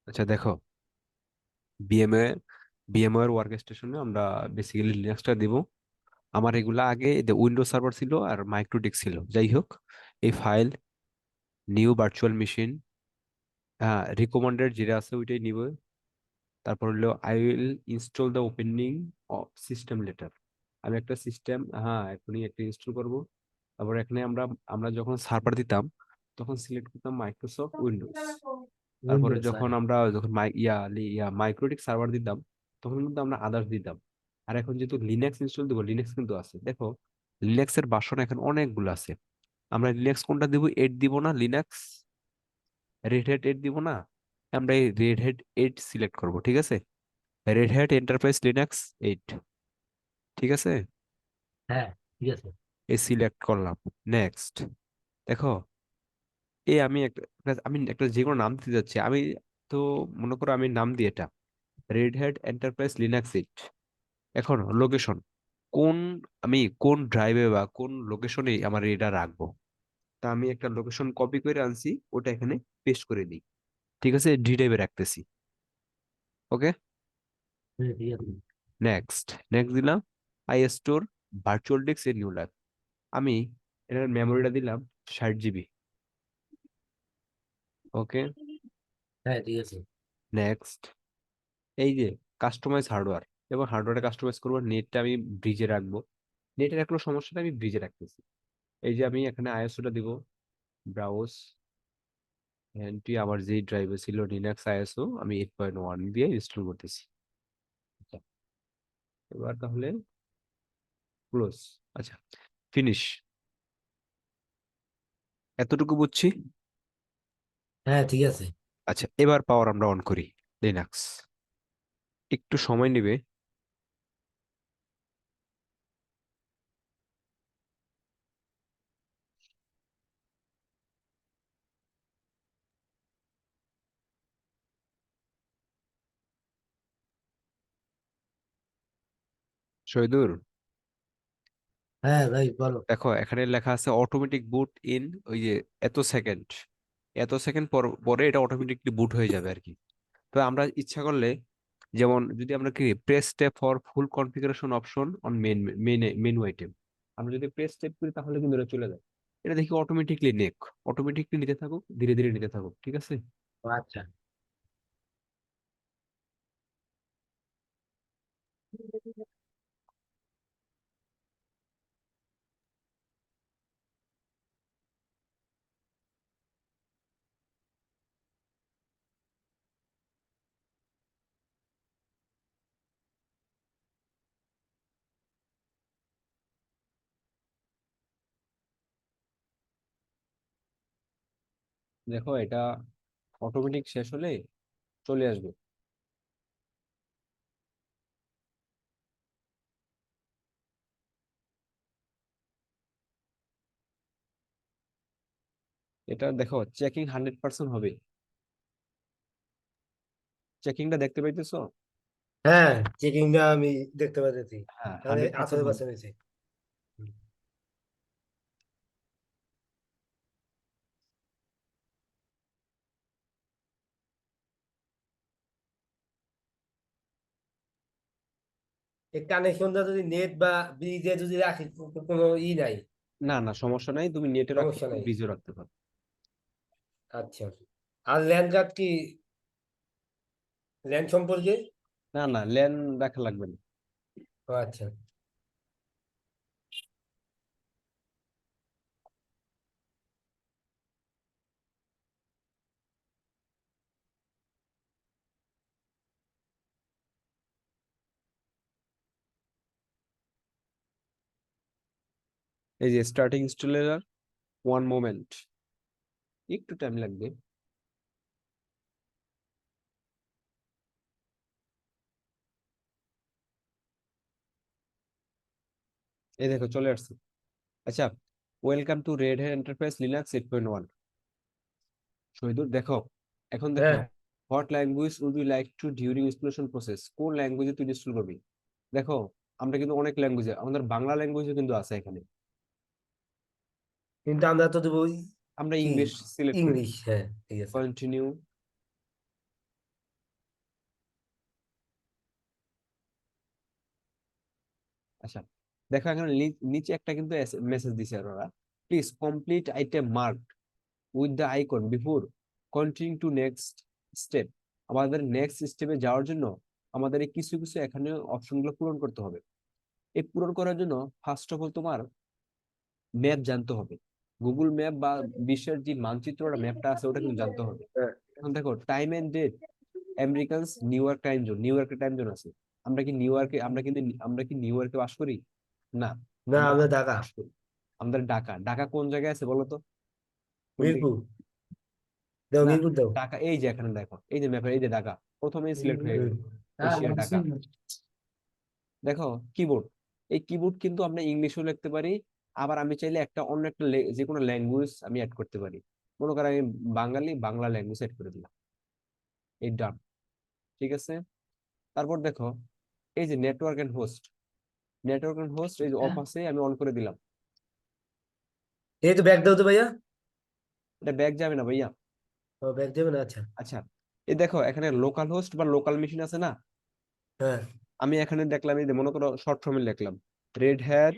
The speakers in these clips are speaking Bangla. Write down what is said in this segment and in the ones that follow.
আচ্ছা দেখো, বিএমএ বিএমওয়ার ওয়ার্ক স্টেশনে আমরা বেসিক্যালি লিনাক্সটা দিব। আমার এগুলা আগে উইন্ডোজ সার্ভার ছিল আর মাইক্রোটিক ছিল, যাই হোক। এই ফাইল, নিউ ভার্চুয়াল মেশিন, হ্যাঁ, রিকমান্ডেড যেটা আছে ওইটাই নিব। তারপর হলো I will install the opening of system letter. আমি একটা সিস্টেম, হ্যাঁ, এখনই একটা ইনস্টল করব। তারপর এখানে আমরা আমরা যখন সার্ভার দিতাম তখন সিলেক্ট করতাম মাইক্রোসফট উইন্ডোজ। তারপরে উইন্ডোজ। যখন আমরা যখন মাইক্রোটিক সার্ভার দিতাম তখন কিন্তু আমরা আদার্স দিতাম। আর এখন যেহেতু লিনাক্স ইনস্টল দিব, লিনাক্স কিন্তু আছে, দেখো লিনাক্সের ভার্সন এখন অনেকগুলো আছে। আমরা লিনাক্স কোনটা দিব? 8 দিব না? লিনাক্স রেড হ্যাট 8 দিব না? আমরা এই রেড হ্যাট 8 সিলেক্ট করব, ঠিক আছে? রেড হ্যাট এন্টারপ্রাইজ লিনাক্স 8, ঠিক আছে? হ্যাঁ, ঠিক আছে। এই সিলেক্ট করলাম। নেক্সট। দেখো, আমি একটা যে কোনো নাম দিতে যাচ্ছি আমি। তো মনে করো আমি নাম দিই এটা রেড হ্যাট এন্টারপ্রাইজ লিনাক্স 8। এখন লোকেশন কোন, আমি কোন ড্রাইভে বা কোন লোকেশনে আমার এটা রাখবো? তা আমি একটা লোকেশন কপি করে আনছি, ওটা এখানে পেস্ট করে দিই। ঠিক আছে, ডি ড্রাইভে রাখতেছি। ওকে। হ্যাঁ, ঠিক আছে। নেক্সট নেক্সট দিলাম I store virtual disk a new life. আমি এটার মেমোরিটা দিলাম 60 জিবি। ওকে। হ্যাঁ, ঠিক আছে। নেক্সট। এই যে কাস্টমাইজ হার্ডওয়্যার, এবং হার্ডওয়্যারে কাস্টমাইজ করবো, নেটটা আমি ব্রিজে রাখবো। নেটে রাখলেও সমস্যাটা, আমি ব্রিজে রাখতেছি। এই যে আমি এখানে আইএসওটা দিব, ব্রাউজ এন্ট্রি, আমার যেই ড্রাইভে ছিল লিনাক্স আইএসও, আমি 8.1 দিয়ে ইনস্টল করতেছি। আচ্ছা, এবার তাহলে ক্লোজ। আচ্ছা, ফিনিশ। এতটুকু বুঝছি। হ্যাঁ, ঠিক আছে। আচ্ছা, এবার পাওয়ার আমরা অন করি। লিনাক্স একটু সময় নেবে। শহীদুর, হ্যাঁ ভাই, বলো। দেখো এখানে লেখা আছে অটোমেটিক বুট ইন, ওই যে এত সেকেন্ড, এত সেকেন্ড পর পরে এটা অটোমেটিকলি বুট হয়ে যাবে আর কি। তো আমরা ইচ্ছা করলে, যেমন যদি আমরা কি press tap for full configuration option on menu item, আমরা যদি প্রেস ট্যাপ করি তাহলে কিন্তু এটা চলে যায়। এটা দেখি অটোমেটিকলি অটোমেটিকলি নিতে থাকুক, ধীরে ধীরে নিতে থাকুক, ঠিক আছে? ও, আচ্ছা। দেখো এটা অটোমেটিক শেষ হলে চলে আসবে। এটা দেখো চেকিং 100% হবে। চেকিংটা দেখতে পাইতেছো? হ্যাঁ, চেকিংটা আমি দেখতে পাচ্ছি। হ্যাঁ, তাহলে 100% হবে। 18% হয়েছে। হুম। এই কানেকশনটা যদি নেট বা ব্রিজে যদি রাখি, কোনো নাই। না না, সমস্যা নাই, তুমি নেটে রাখতে সমস্যা পারো, নাই। ব্রিজও রাখতে পারো। আচ্ছা। আর ল্যান্ড কার্ড কি, ল্যান্ড সম্পর্কে? না না, ল্যান রাখা লাগবে না। ও, আচ্ছা। এই যে স্টার্টিং ইনস্টলের, ওয়ান মোমেন্ট, একটু টাইম লাগবে। এই দেখো চলে আসছে। আচ্ছা, welcome to Red Hat Enterprise Linux 8.1। Shahidur দেখো, এখন দেখো, হ্যাঁ, what language would you like to during installation process, কোন ল্যাঙ্গুয়েজে তুই ইনস্টল করবি? দেখো, আমরা কিন্তু অনেক ল্যাঙ্গুয়েজে, আমাদের বাংলা ল্যাঙ্গুয়েজও কিন্তু আছে এখানে। কিন্তু আমরা তো দেবো আমরা কি, ইংলিশ সিলেক্ট করি। ইংলিশ। হ্যাঁ, ঠিক আছে। কন্টিনিউ। আচ্ছা, দেখো এখানে নিচে একটা কিন্তু মেসেজ দিছে ওরা, please complete item mark with the icon before continue to next step. আমাদের নেক্সট স্টেপে যাওয়ার জন্য আমাদের এই কিছু কিছু এখানে অপশনগুলো পূরণ করতে হবে। এই পূরণ করার জন্য ফার্স্ট অফ অল তোমার ম্যাপ জানতে হবে। গুগল ম্যাপ বা বিশ্বের যে মানচিত্রটা ম্যাপটা আছে ওটা কিন্তু জানতে হবে। হ্যাঁ। এখন দেখো time and date, Americans New York time zone, New ইয়র্কের টাইম জোন আছে। আমরা কি নিউ ইয়র্কে বাস করি? না, না, আমরা আমরা ঢাকা। বাস করি আমাদের ঢাকা। ঢাকা কোন জায়গায় আছে বলো তো? কোন দিকে? মিরপুর। দাও, না, মিরপুর দাও। ঢাকা এই যে এখানে দেখো, এই যে ম্যাপে এই যে ঢাকা প্রথমেই সিলেক্ট হয়ে গেল, হুম। এশিয়া ঢাকা। দেখো কিবোর্ড, এই কিবোর্ড কিন্তু আমরা ইংলিশেও লিখতে পারি, আবার আমি চাইলে একটা অন্য একটা যে কোনো ল্যাঙ্গুয়েজ আমি অ্যাড করতে পারি। মনে করো আমি বাঙালি, বাংলা ল্যাঙ্গুয়েজ অ্যাড করে দিলাম, এই ডান। ঠিক আছে, তারপর দেখো এই যে network and host, network and host এই যে অফ আছে, আমি অন করে দিলাম। এই তো ব্যাগ দাও তো ভাইয়া। এটা ব্যাক যাবে না ভাইয়া। ও, ব্যাগ দেবে না, আচ্ছা। আচ্ছা, এই দেখো এখানে লোকাল হোস্ট বা লোকাল মেশিন আছে না, হ্যাঁ। আমি এখানে দেখলাম এই যে মনে করো শর্ট ফর্মে লিখলাম Red Hat,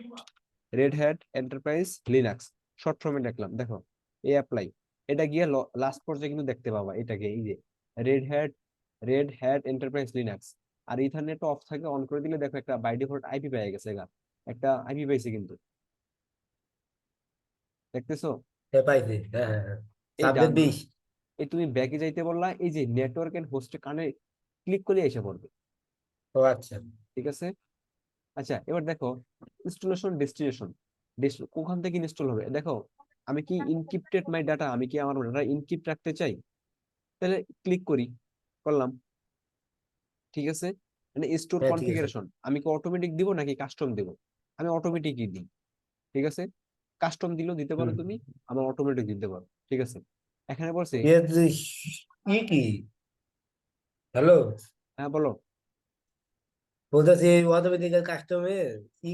Red Hat Enterprise Linux, short ফর্মে লিখলাম। দেখো এই অ্যাপ্লাই, এটা গিয়ে লাস্ট পর্যায়ে কিন্তু দেখতে পাবা এটাকে, এই যে Red Hat, Red Hat Enterprise Linux. আর ইথারনেট অফ থাকে, অন করে দিলে দেখো একটা বাই ডিফল্ট আইপি পেয়ে গেছে গা, একটা আইপি পাইছে কিন্তু, দেখতেছো? হ্যাঁ, পাইছি। হ্যাঁ, হ্যাঁ, হ্যাঁ। এই সাবনেট ডান, 20। এই তুমি ব্যাকে যাইতে বললা, এই যে নেটওয়ার্ক এন্ড হোস্টে কানে ক্লিক করে এসে পড়বে। ও আচ্ছা। ঠিক আছে, আচ্ছা এবার দেখো ইনস্টলেশন ডেস্টিনেশন, ওখান থেকে ইনস্টল হবে। দেখো আমি কি ইনক্রিপ্টেড মাই ডাটা, আমি কি আমার ডাটা ইনক্রিপ্ট রাখতে চাই, তাহলে ক্লিক করি, করলাম। ঠিক আছে, মানে স্টোর হ্যাঁ, ঠিক আছে। কনফিগারেশন আমি কি অটোমেটিক দিব নাকি কাস্টম দিব? আমি অটোমেটিকই দিই। ঠিক আছে, কাস্টম দিলেও দিতে পারো হুম। তুমি, আমার অটোমেটিক দিতে পারো। ঠিক আছে, এখানে বলছে, এ কি হ্যালো, হ্যাঁ বলো। বলতেছি অটোমেটিক কাস্টমের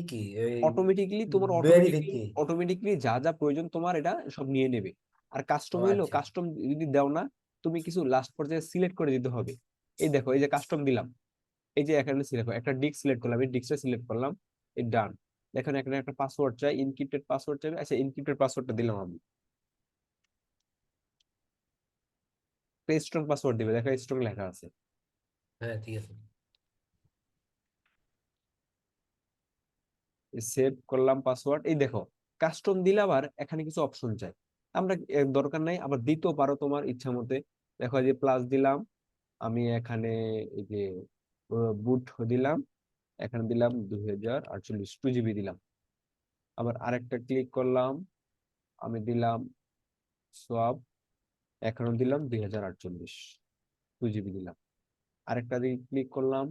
কি ওই অটোমেটিকলি তোমার বেনিফিট অটোমেটিকলি কি? অটোমেটিকলি যা যা প্রয়োজন তোমার এটা সব নিয়ে নেবে। আর ও কাস্টম হইলো, আচ্ছা। কাস্টম যদি দাও না, তুমি কিছু লাস্ট পর্যায়ে সিলেক্ট করে দিতে হবে। এই দেখো এই যে কাস্টম দিলাম, এই যে এখানে সিলেক্ট, একটা ডিস্ক সিলেক্ট করলাম, এই ডিস্কটা সিলেক্ট করলাম, এই ডান। দেখেন এখানে একটা পাসওয়ার্ড চাই, ইনক্রিপ্টেড পাসওয়ার্ড চাইবে। আচ্ছা ইনক্রিপ্টেড পাসওয়ার্ডটা দিলাম আমি, স্ট্রং পাসওয়ার্ড দিবে, দেখো স্ট্রং লেখা আছে। হ্যাঁ, ঠিক আছে। সেভ করলাম পাসওয়ার্ড, এই দেখো কাস্টম দিলে আবার এখানে কিছু অপশন চাই, আমরা দরকার নাই, আবার দিতেও পারো তোমার ইচ্ছা মতে। দেখো এই যে প্লাস দিলাম, আমি এখানে এই যে বুট দিলাম, এখানে দিলাম 2048 2 জিবি দিলাম। আবার আরেকটা ক্লিক করলাম, আমি দিলাম সোয়াপ, এখানে দিলাম 2048 2 জিবি দিলাম। আরেকটা দিয়ে ক্লিক করলাম,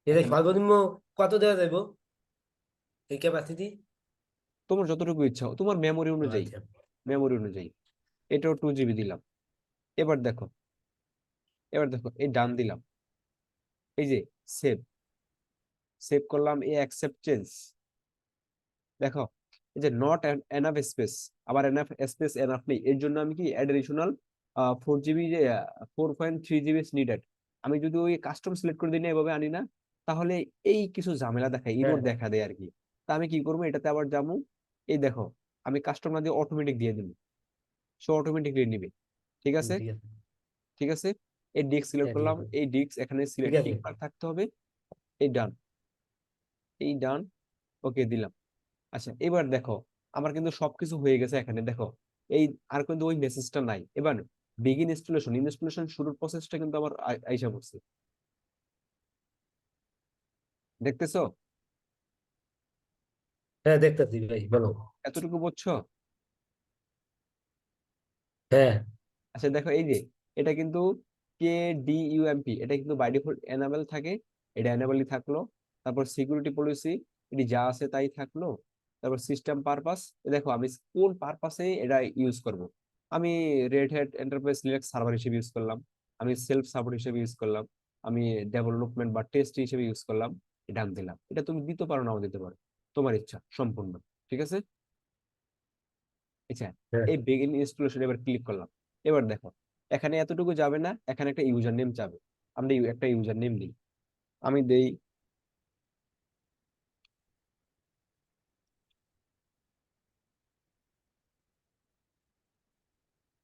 এটা এখানে সর্বনিম্ন কত দেওয়া যাইব এই ক্যাপাসিটি? তোমার যতটুকু ইচ্ছা তোমার মেমোরি অনুযায়ী, আচ্ছা। মেমোরি অনুযায়ী। এটাও 2 জিবি দিলাম। এবার দেখো, এবার দেখো এই ডান দিলাম, এই যে সেভ, সেভ করলাম, এই অ্যাকসেপ্ট চেঞ্জ। দেখো এই যে নট এনাফ স্পেস, আবার এনাফ স্পেস এনাফ নেই, এর জন্য আমি কি অ্যাডিশনাল 4 জিবি, যে 4.3 জিবি নিডেড। আমি যদি ওই কাস্টম সিলেক্ট করে দিই না, এভাবে আনি না, তাহলে এই কিছু ঝামেলা দেখায়, হ্যাঁ, ইরোর দেখা দেয় আর কি। তা আমি কি করবো, এটাতে আবার যাবো, এই দেখো আমি কাস্টম না দিয়ে অটোমেটিক দিয়ে দিবো, সে অটোমেটিকলি নিবে। ঠিক আছে, ঠিক আছে। ঠিক আছে, এই ডিস্ক সিলেক্ট হ্যাঁ, ঠিক করলাম, আছে। এই ডিস্ক এখানে ঠিক সিলেক্ট আছে। টিক মার্ক থাকতে হবে, এই ডান, এই ডান, ওকে দিলাম। আচ্ছা এবার দেখো আমার কিন্তু সবকিছু হয়ে গেছে এখানে, দেখো এই আর কিন্তু ওই মেসেজটা নাই। এবার বিগিন ইনস্টলেশন, ইনস্টলেশন শুরুর প্রসেসটা কিন্তু আমার আইসা পড়ছে, দেখতেছো? হ্যাঁ, দেখতেছি ভাই, বলো। এতটুকু বুঝছো? হ্যাঁ। আচ্ছা দেখো এই যে এটা কিন্তু KDUMP, এটা কিন্তু বাই ডিফল্ট এনাবেল থাকে, এটা এনাবেলই থাকলো। তারপর সিকিউরিটি পলিসি, এটি যা আছে তাই থাকলো। তারপর সিস্টেম পারপাস, দেখো আমি কোন পারপাসে এটা ইউজ করব। আমি Red Hat Enterprise Linux server হিসেবে ইউজ করলাম, আমি সেলফ সাপোর্ট হিসেবে ইউজ করলাম, আমি ডেভেলপমেন্ট বা টেস্ট হিসেবে ইউজ করলাম, এটা আমি দিলাম। এটা তুমি দিতে পারো নাও দিতে পারো, তোমার ইচ্ছা সম্পূর্ণ। ঠিক আছে, আচ্ছা হ্যাঁ, এই বিগিন ইনস্টলেশন এবার ক্লিক করলাম। এবার দেখো এখানে এতটুকু যাবে না, এখানে একটা ইউজার নেম যাবে, আমরা একটা ইউজার নেম দিই, আমি দেই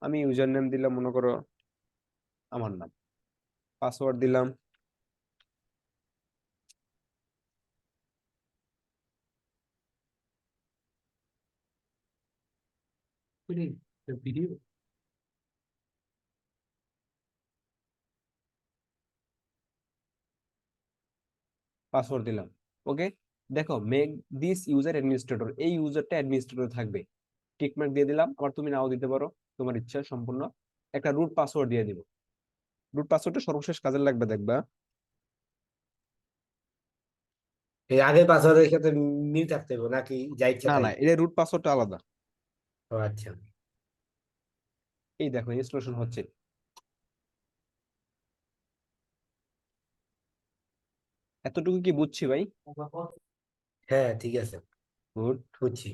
আমি ইউজার নেম দিলাম মনে করো আমার নাম, পাসওয়ার্ড দিলাম। ভিডিও পাসওয়ার্ড দিলাম। ওকে, দেখো মেক দিস ইউজার অ্যাডমিনিস্ট্রেটর, এই ইউজারটা অ্যাডমিনিস্ট্রেটর থাকবে। টিকমার্ক দিয়ে দিলাম, আবার তুমি নাও দিতে পারো, তোমার ইচ্ছা সম্পূর্ণ। একটা রুট পাসওয়ার্ড দিয়ে দিব। রুট পাসওয়ার্ডটা সর্বশেষ কাজে লাগবে দেখবা। এই আগের পাসওয়ার্ডের সাথে মিল থাকতে হবে নাকি যা ইচ্ছা না তাই? না, এটা রুট পাসওয়ার্ডটা আলাদা। ও আচ্ছা। এই দেখো ইনস্টলেশন হচ্ছে। এতটুকু কি বুঝছি ভাই? হ্যাঁ ঠিক আছে, গুড। বুঝছি।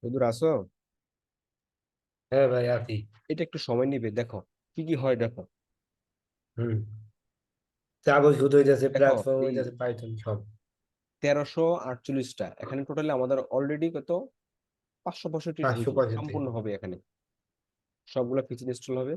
হুজুর আসো। হ্যাঁ ভাই আছি। এটা একটু সময় নিবে, দেখো কি কি হয় দেখো। হুম, ট্রাভেল শুট হইতেছে, দেখো প্ল্যাটফর্ম এই হইতেছে, পাইথন সব। 1348টা, এখানে টোটালি আমাদের অলরেডি কত, 565 পাঁচশো ঢুকলো পঁয়ষট্টি সম্পূর্ণ হবে এখানে, সবগুলো ফিচার ইনস্টল হবে।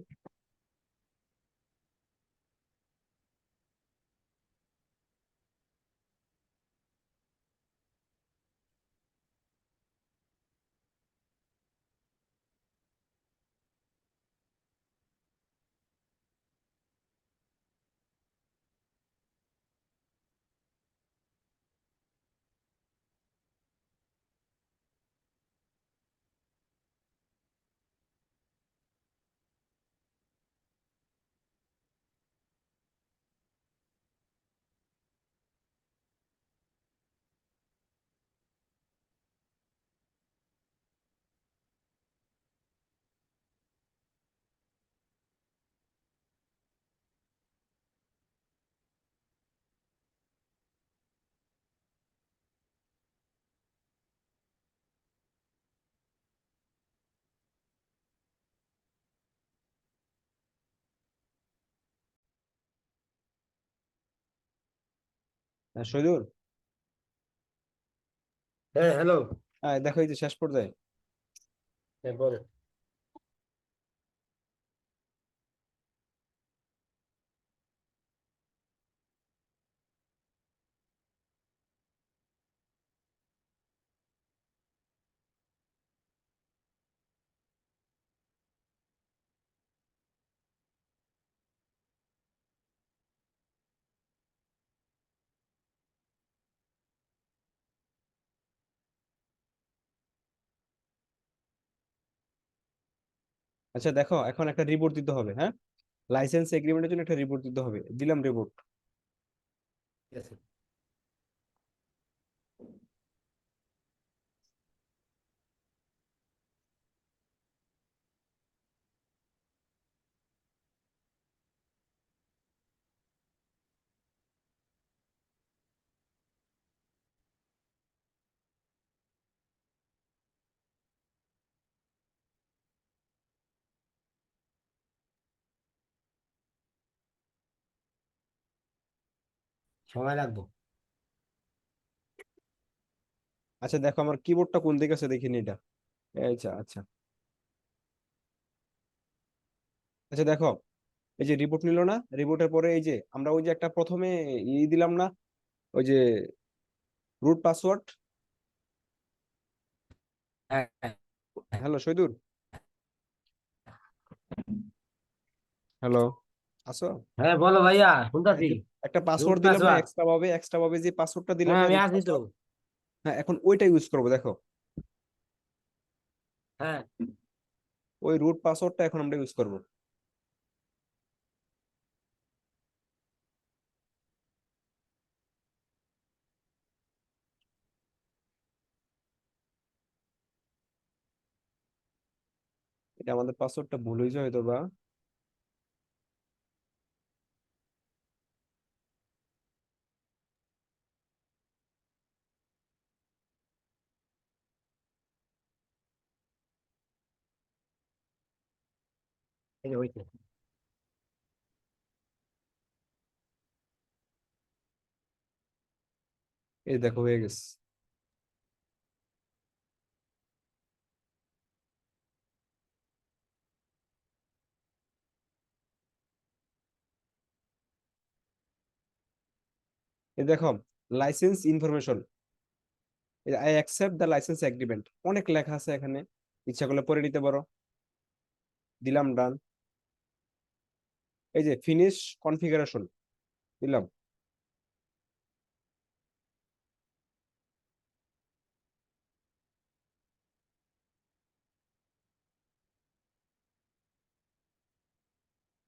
হ্যাঁ শহীদুল। হ্যাঁ হ্যালো। হ্যাঁ দেখো এই যে শেষ পর্যায়ে। হ্যাঁ বল। আচ্ছা দেখো এখন একটা রিপোর্ট দিতে হবে, হ্যাঁ, লাইসেন্স এগ্রিমেন্টের জন্য একটা রিপোর্ট দিতে হবে, দিলাম রিপোর্ট। ঠিক আছে। সময় লাগবে। আচ্ছা দেখো আমার কিবোর্ডটা কোন দিকে আছে দেখিনি এটা। আচ্ছা আচ্ছা। আচ্ছা দেখো এই যে রিপোর্ট নিল না, রিপোর্টের পরে এই যে আমরা ওই যে একটা প্রথমে দিলাম না, ওই যে রুট পাসওয়ার্ড। হ্যাঁ হ্যাঁ হ্যালো শহীদুল, হ্যালো, আসো। হ্যাঁ, বলো ভাইয়া, এই শুনতাছি। যে একটা রুট পাসওয়ার্ড দিলাম না পাসওয়ার্ড। এক্সট্রা ভাবে, এক্সট্রা ভাবে যে পাসওয়ার্ডটা দিলাম হ্যাঁ না আমি রুট আছি তো। পাসওয়ার্ড। হ্যাঁ এখন ওইটা ইউজ করবো দেখো। হ্যাঁ। ওই রুট পাসওয়ার্ডটা এখন আমরা ইউজ করব। এটা আমাদের পাসওয়ার্ডটা ভুল হয়েছে হয়তো বা। এই যে হইছে। এই দেখো হয়ে গেছে। এই দেখো, licence information, I accept the licence agreement, অনেক লেখা আছে এখানে, ইচ্ছা করলে পড়ে নিতে পারো। দিলাম ডান। এই যে ফিনিশ কনফিগারেশন দিলাম।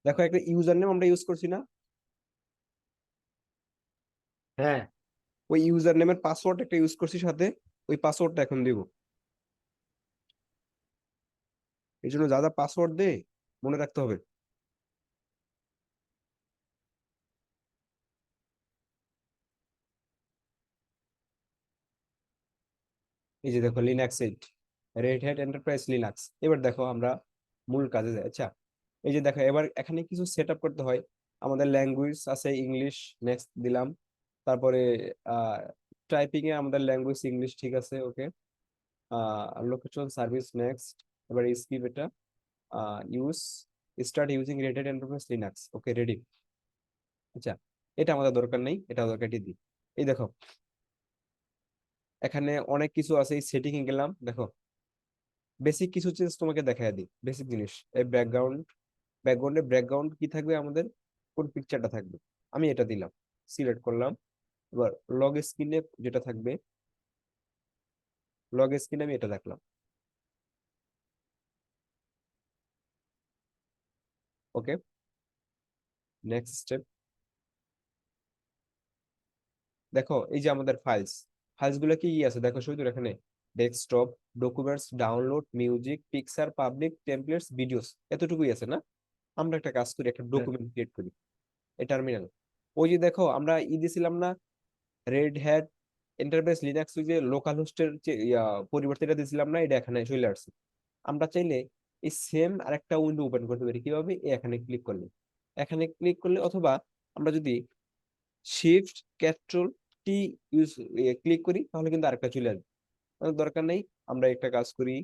দেখো একটা ইউজার নেম আমরা ইউজ করছি না, হ্যাঁ ওই ইউজার নেমের পাসওয়ার্ড একটা ইউজ করছি সাথে, ওই পাসওয়ার্ডটা এখন দিব। এই জন্য যা যা পাসওয়ার্ড দে মনে রাখতে হবে। এই যে দেখো Linux 8, Red Hat Enterprise Linux. এবার দেখো আমরা মূল কাজে যাই। আচ্ছা, এই যে দেখো এবার এখানে কিছু সেট আপ করতে হয়। আমাদের ল্যাঙ্গুয়েজ আছে ইংলিশ, নেক্সট দিলাম। তারপরে আহ টাইপিং এ আমাদের ল্যাঙ্গুয়েজ ইংলিশ, ঠিক আছে, ওকে। Location service next. এবার স্কিপ এটা, use, start using Red Hat Enterprise Linux, okay ready. আচ্ছা, এটা আমাদের দরকার নেই, এটা দরকার দিই। এই দেখো এখানে অনেক কিছু আছে, এই সেটিং এ গেলাম, দেখো বেসিক কিছু চেঞ্জ তোমাকে দেখাই দিই, বেসিক জিনিস। এই ব্যাকগ্রাউন্ড কি থাকবে আমাদের, কোন পিকচারটা থাকবে, আমি এটা দিলাম, সিলেক্ট করলাম। এবার লগ স্ক্রিনে যেটা থাকবে, লগ স্ক্রিনে আমি এটা রাখলাম, ওকে। নেক্সট স্টেপ, দেখো এই যে আমাদের ফাইলস, ফাইলস গুলো কি আছে দেখো শুধু এখানে, desktop, documents, download, music, picture, public, templates, videos, এতটুকুই আছে না। আমরা একটা কাজ করি, একটা হ্যাঁ ডকুমেন্ট ক্রিয়েট করি, এই টার্মিনাল। ওই যে দেখো আমরা দিছিলাম না, রেড হ্যাট এন্টারপ্রাইজ লিনাক্স, ওই যে লোকাল হোস্টের যে পরিবর্তে এটা দিছিলাম না, এটা এখানে চলে আসছে। আমরা চাইলে এই সেম আরেকটা উইন্ডো ওপেন করতে পারি, কিভাবে, এখানে ক্লিক করলে, এখানে ক্লিক করলে, অথবা আমরা যদি shift control T use click করি তাহলে কিন্তু আরেকটা চলে আসবে। আমাদের দরকার নেই, আমরা একটা কাজ করি,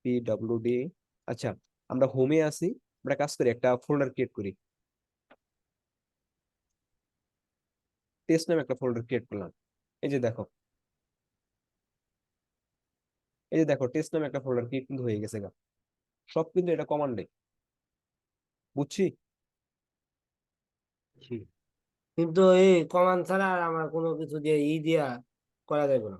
PWD। আচ্ছা, আমরা হোমে আসি, আমরা কাজ করি একটা ফোল্ডার ক্রিয়েট করি, টেস্ট নামে একটা ফোল্ডার ক্রিয়েট করলাম। এই যে দেখো, এই যে দেখো টেস্ট নামে একটা ফোল্ডার ক্রিয়েট কিন্তু হয়ে গেছে গা। সব কিন্তু এটা কমান্ডে, বুঝছি। জি। কিন্তু এই কমান্ড ছাড়া আর আমার কোনো কিছু দিয়ে দিয়া করা যাবে না।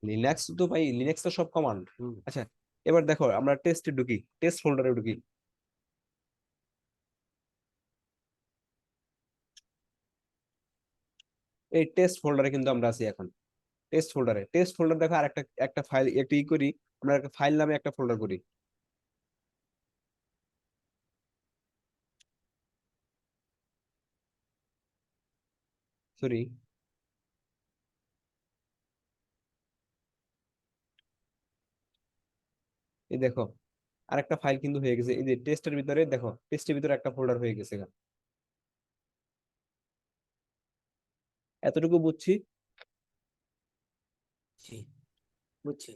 লিনাক্স তো ভাই, লিনাক্স তো সব কমান্ড। হুম। আচ্ছা, এবার দেখো আমরা টেস্টে ঢুকি, টেস্ট ফোল্ডারে ঢুকি। এই টেস্ট ফোল্ডারে কিন্তু আমরা আছি এখন। টেস্ট ফোল্ডার দেখো, আর একটা একটা ফাইল একটা করি, আমরা একটা ফাইল নামে একটা ফোল্ডার করি, সরি। এই দেখো আরেকটা ফাইল কিন্তু হয়ে গেছে, এই যে টেস্টের ভিতরে দেখো, টেস্টের ভিতরে একটা ফোল্ডার হয়ে গেছে গা। এতটুকু বুঝছি। জি, বুঝছি।